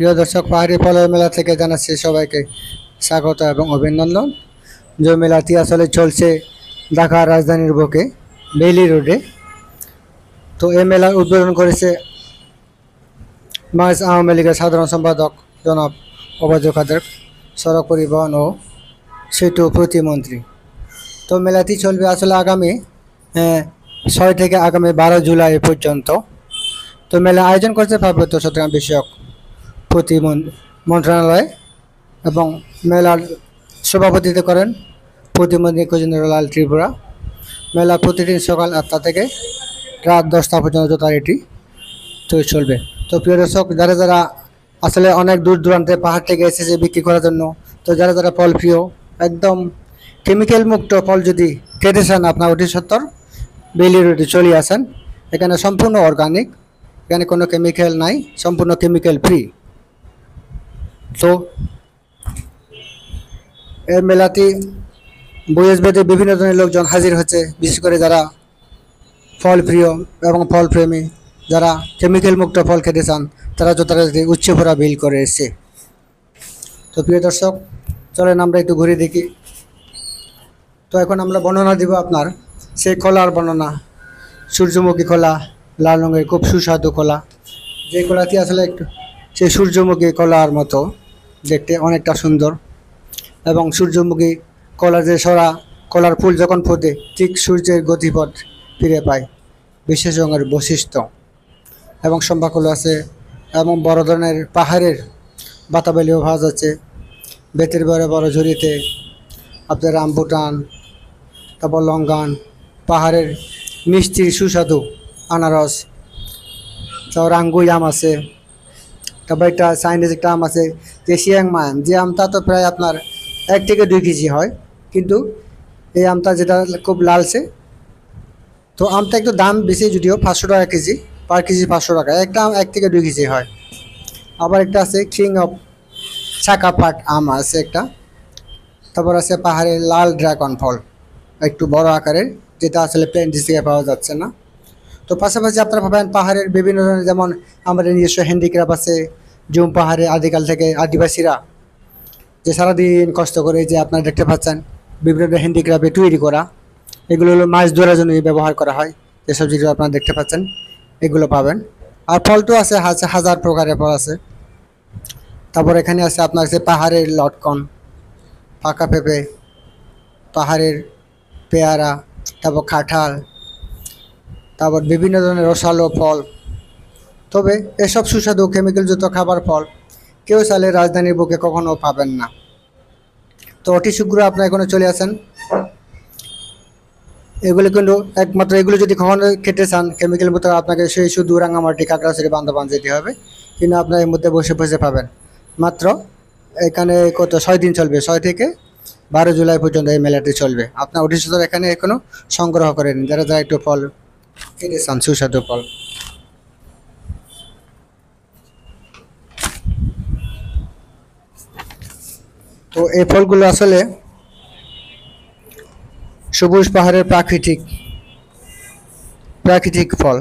প্রিয় দর্শক, পাহাড়ি ফলের মেলা থেকে জানাচ্ছি সবাইকে স্বাগত এবং অভিনন্দন। যে মেলাটি আসলে চলছে ঢাকার রাজধানীর বুকে বেইলি রোডে। তো এই মেলার উদ্বোধন করেছে বাংলাদেশ আওয়ামী লীগের সাধারণ সম্পাদক জনাব ওবায়দুল কাদের, সড়ক পরিবহন ও সেতু প্রতিমন্ত্রী। তো মেলাটি চলবে আসলে আগামী 6 থেকে আগামী 12 জুলাই পর্যন্ত। তো মেলা আয়োজন করছে পার্বত্য চট্টগ্রাম বিষয়ক মন্ত্রণালয় এবং মেলার সভাপতিত্ব করেন প্রতিমন্ত্রী গজেন্দ্রলাল ত্রিপুরা। মেলা প্রতিদিন সকাল 8টা থেকে রাত 10টা পর্যন্ত যথারীতি তো চলবে। তো প্রিয় দর্শক, যারা যারা আসলে অনেক দূর দূরান্তে পাহাড় থেকে এসেছে বিক্রি করার জন্য, তো যারা যারা ফল প্রিয়, একদম কেমিক্যাল মুক্ত ফল যদি খেতে চান, আপনার 70 বেইলি রোডে চলে আসেন। এখানে সম্পূর্ণ অর্গানিক, এখানে কোনো কেমিক্যাল নাই, সম্পূর্ণ কেমিক্যাল ফ্রি। তো এই মেলাটি বয়সভেদে বিভিন্ন ধরনের লোকজন হাজির হচ্ছে, বিশেষ করে যারা ফল প্রিয় এবং ফল প্রেমী, যারা কেমিক্যাল মুক্ত ফল খেতে চান, তারা যথারীতি উচ্ছে ভরা বিল করে এসছে। তো প্রিয় দর্শক, চলেন আমরা একটু ঘুরে দেখি। তো এখন আমরা বর্ণনা দিব আপনার সেই কলার বর্ণনা। সূর্যমুখী কলা, লাল রঙের খুব সুস্বাদু কলা, যে কলাটি আসলে একটু সেই সূর্যমুখী কলার মতো দেখতে, অনেকটা সুন্দর। এবং সূর্যমুখী কলার যে সরা, কলার ফুল যখন ফোটে ঠিক সূর্যের গতিপথ ফিরে পায়, বিশেষ রঙের বৈশিষ্ট্য। এবং সম্ভাকুল আছে এবং বড় ধরনের পাহাড়ের বাতাবেলিও পাওয়া যাচ্ছে। বেতের বড় বড় ঝুড়িতে আপনার রামবুটান, তারপর লঙ্গান, পাহাড়ের মিষ্টির সুস্বাদু আনারস, তারপর আঙ্গুই আম আছে। তারপর একটা চাইনিজ একটা আম আছে যে শিয়াংমা আম, যে আমটা তো প্রায় আপনার 1 থেকে 2 কেজি হয়, কিন্তু এই আমটা যেটা খুব লালচে। তো আমটা একটু দাম বেশি, যদিও 500 টাকা কেজি, পার কেজি 500 টাকা। একটা আম 1 থেকে 2 কেজি হয়। আবার একটা আছে কিং অফ চাকাপাট আম আছে একটা। তারপর আছে পাহাড়ের লাল ড্রাগন ফল, একটু বড় আকারের, যেটা আসলে প্লেন ডিস্ট্রিক্টে পাওয়া যাচ্ছে না। তো পাশাপাশি আপনারা পাবেন পাহাড়ের বিভিন্ন ধরনের, যেমন আমাদের নিজস্ব হ্যান্ডিক্রাফট আছে। জুম পাহাড়ে আদিকাল থেকে আদিবাসীরা যে সারাদিন কষ্ট করে, যে আপনারা দেখতে পাচ্ছেন বিভিন্ন হ্যান্ডিক্রাফটে তৈরি করা, এগুলো হলো মাছ ধরার জন্য ব্যবহার করা হয়। যেসব জিনিস আপনারা দেখতে পাচ্ছেন এগুলো পাবেন। আর ফল তো আছে হাজার প্রকারের ফল আছে। তারপর এখানে আছে আপনার যে পাহাড়ের লটকন, পাকা পেঁপে, পাহাড়ের পেয়ারা, তারপর কাঁঠাল, তারপর বিভিন্ন ধরনের রসালো ফল। তবে এসব সুস্বাদু কেমিক্যালযুক্ত খাবার ফল কেউ চাইলে রাজধানীর বুকে কখনো পাবেন না। তো অতি শীঘ্র আপনারা এখানে চলে আসেন। এগুলো কিন্তু একমাত্র, এগুলো যদি কখনো খেতে চান কেমিক্যাল মতো, আপনাকে সেই শুধু রাঙামাটি, খাগড়াছড়ি, বান্দরবান যেতে হবে। কিন্তু আপনার এর মধ্যে বসে বসে পাবেন। মাত্র এখানে 6 দিন চলবে, 6 থেকে 12 জুলাই পর্যন্ত এই মেলাটি চলবে। আপনার অতি শীঘ্র এখানে এখনো সংগ্রহ করে নিন, যারা যারা একটু ফল খেতে চান, সুস্বাদু ফল। তো এই ফলগুলো আসলে সবুজ পাহাড়ের প্রাকৃতিক ফল,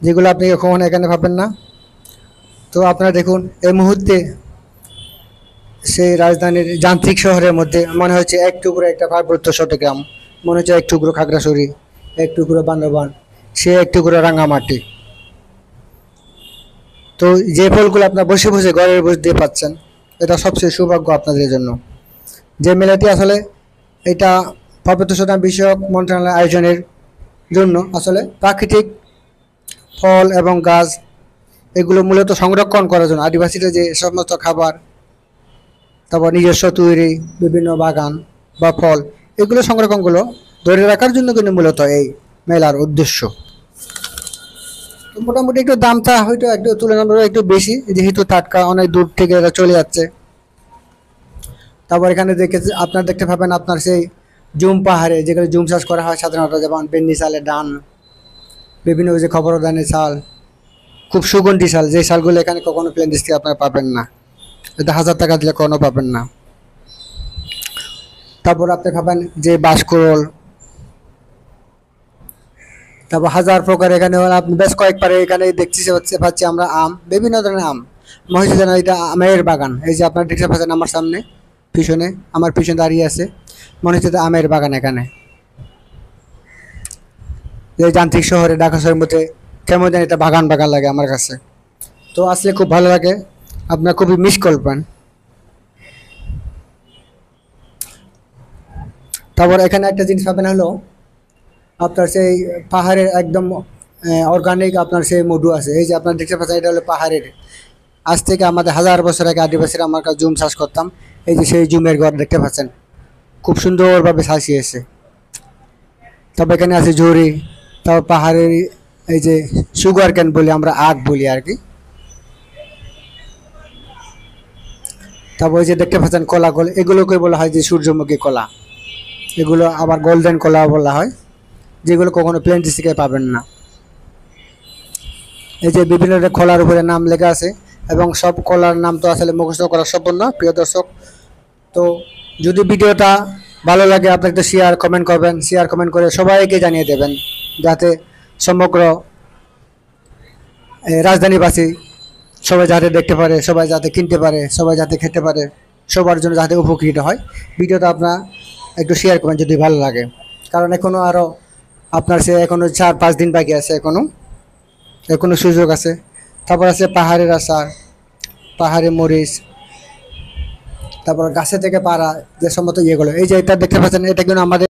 যেগুলো আপনি কখনো এখানে পাবেন না। তো আপনারা দেখুন, এই মুহূর্তে সেই রাজধানীর যান্ত্রিক শহরের মধ্যে মনে হচ্ছে এক টুকরো একটা পার্বত্য চট্টগ্রাম, মনে হচ্ছে এক টুকরো খাগড়াছড়ি, এক টুকরো বান্দরবান, সে এক টুকরো রাঙামাটি। তো যে ফলগুলো আপনার বসে বসে ঘরের বসে পাচ্ছেন, এটা সবচেয়ে সৌভাগ্য আপনাদের জন্য। যে মেলাটি আসলে এটা পার্বত্য চট্টগ্রাম বিষয়ক মন্ত্রণালয় আয়োজনের জন্য আসলে প্রাকৃতিক ফল এবং গাছ, এগুলো মূলত সংরক্ষণ করার জন্য, আদিবাসীদের যে সমস্ত খাবার, তারপর নিজস্ব তৈরি বিভিন্ন বাগান বা ফল, এগুলো সংরক্ষণগুলো ধরে রাখার জন্য কিন্তু মূলত এই মেলার উদ্দেশ্য। তো মোটামুটি একটু দামটা হয়তো একটু তুলনামূলক একটু বেশি, যেহেতু টাটকা, অনেক দূর থেকে এরা চলে যাচ্ছে। তারপর এখানে আপনার দেখতে পাবেন আপনার সেই জুম পাহাড়ে যেখানে জুম চাষ করা হয় সাধারণত, যেমন বেন্নি চালের ডান, বিভিন্ন যে খবরদানের চাল, খুব সুগন্ধি চাল, যে চালগুলো এখানে কখনো প্লেন ডিস্ট্রিক্টে আপনারা পাবেন না, এটা 1000 টাকা দিলে কখনো পাবেন না। তারপর আপনি পাবেন যে বাঁশকুড়োল, তারপর হাজার প্রকার, এখানে আপনি বেশ কয়েকবার এখানে দেখতে পাচ্ছি আমরা আম, বিভিন্ন ধরনের আম, মনে হচ্ছে যেন এটা আমের বাগান। এই যে আপনার দেখতে পাচ্ছেন আমার সামনে, পিছনে, আমার পিছনে দাঁড়িয়ে আছে, মনে হচ্ছে যে আমের বাগান এখানে। এই যান্ত্রিক শহরে, ঢাকা শহরের মধ্যে কেমন যেন এটা বাগান বাগান লাগে আমার কাছে। তো আসলে খুব ভালো লাগে, আপনার খুবই মিস করবেন। তারপর এখানে একটা জিনিস পাবেন হলো আপনার সেই পাহাড়ের একদম অর্গানিক আপনার সেই মধু আছে। এই যে আপনার দেখতে পাচ্ছেন এটা হলো পাহাড়ের। আজ থেকে আমাদের হাজার বছর আগে আদিবাসীরা আমার কাছে জুম চাষ করতাম। এই যে সেই জুমের ঘর দেখতে পাচ্ছেন, খুব সুন্দরভাবে সাজিয়েছে। তবে এখানে আছে ঝুড়ি, তারপর পাহাড়ের এই যে সুগার ক্যান বলি আমরা, আখ বলি আর কি। তারপর ওই যে দেখতে পাচ্ছেন কলা, এগুলোকে বলা হয় যে সূর্যমুখী কলা। এগুলো আবার গোল্ডেন কলা বলা হয়, যেগুলো কখনো প্লেন ডিস্ট্রিক্টে পাবেন না। এই যে বিভিন্ন কলার উপরে নাম লেখা আছে, এবং সব কলার নাম তো আসলে মুখস্থ করা সম্ভব না প্রিয় দর্শক। তো যদি ভিডিওটা ভালো লাগে আপনাকে তো শেয়ার কমেন্ট করবেন, শেয়ার কমেন্ট করে সবাইকে জানিয়ে দেবেন, যাতে সমগ্র রাজধানীবাসী সবাই যাতে দেখতে পারে, সবাই যাতে কিনতে পারে, সবাই যাতে খেতে পারে, সবার জন্য যাতে উপকৃত হয়। ভিডিওটা আপনার একটু শেয়ার করবেন যদি ভালো লাগে, কারণ এখনও আরও আপনার সে এখনও 4-5 দিন বাকি আছে, এখনও সুযোগ আছে। তারপর আছে পাহাড়ের আচার, পাহাড়ি মরিচ, তারপর গাছে থেকে পাড়া যে সমস্ত ইয়েগুলো। এই যে এটা দেখতে পাচ্ছেন, এটা কিন্তু আমাদের